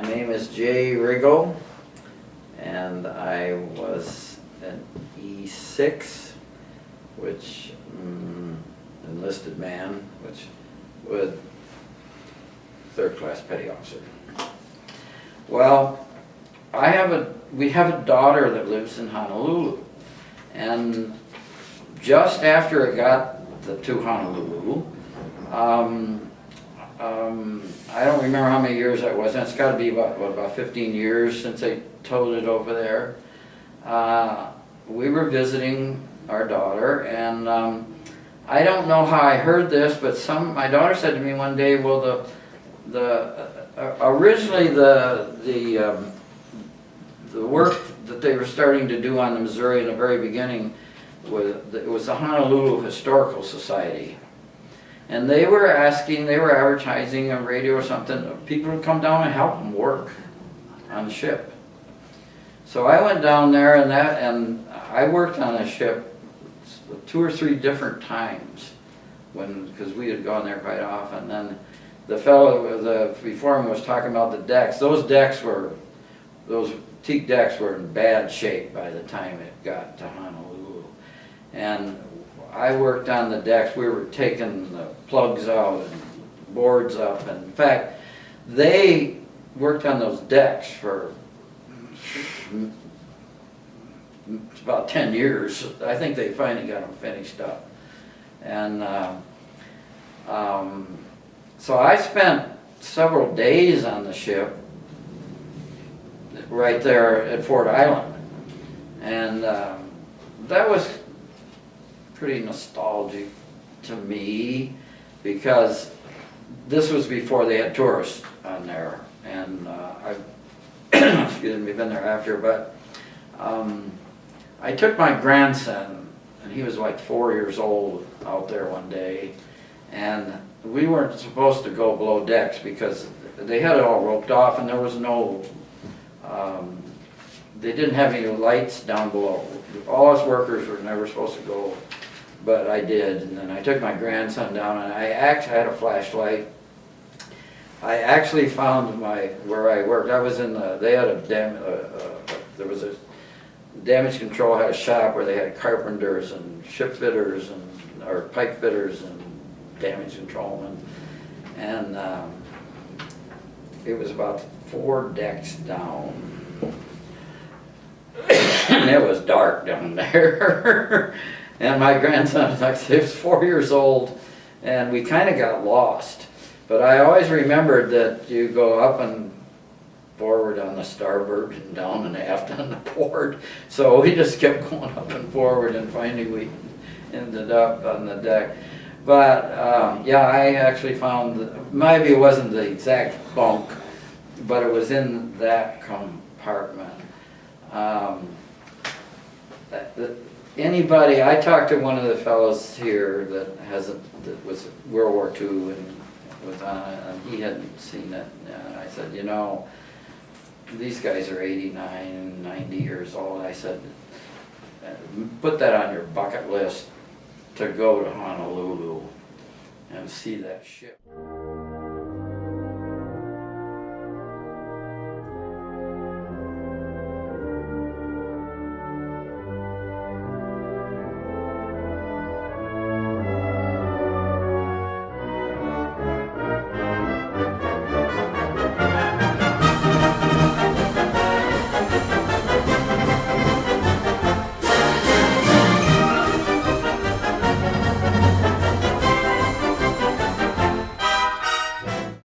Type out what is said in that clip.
My name is Jay Rigle, and I was an E6, which enlisted man, which was third-class petty officer. Well, we have a daughter that lives in Honolulu, and just after it got to Honolulu, I don't remember how many years that was, and it's got to be about 15 years since they towed it over there. We were visiting our daughter, and I don't know how I heard this, but my daughter said to me one day, well, originally the work that they were starting to do on the Missouri in the very beginning was the Honolulu Historical Society. And they were advertising on radio or something, people would come down and help them work on the ship. So I went down there and I worked on the ship 2 or 3 different times because we had gone there quite often. Then the fellow, before him, was talking about the decks. Those teak decks were in bad shape by the time it got to Honolulu. And I worked on the decks. We were taking the plugs out and boards up. And in fact, they worked on those decks for about 10 years. I think they finally got them finished up. And so I spent several days on the ship right there at Fort Island. And that was pretty nostalgic to me because this was before they had tourists on there, and I've excuse me, been there after, but I took my grandson, and he was like 4 years old, out there one day, and we weren't supposed to go below decks because they had it all roped off and there was no they didn't have any lights down below. All us workers were never supposed to go, but I did. And then I took my grandson down, and I actually had a flashlight. I actually found where I worked. I was in they had there was a damage control, had a shop where they had carpenters and ship fitters or pipe fitters and damage controlmen. And it was about 4 decks down. And it was dark down there. And my grandson, like I said, was 4 years old, and we kind of got lost. But I always remembered that you go up and forward on the starboard and down and aft on the port. So we just kept going up and forward, and finally we ended up on the deck. But yeah, I actually found, maybe it wasn't the exact bunk, but it was in that compartment. Anybody, I talked to one of the fellows here that was World War II and was on it, and he hadn't seen it. And I said, you know, these guys are 89, 90 years old. I said, put that on your bucket list to go to Honolulu and see that ship.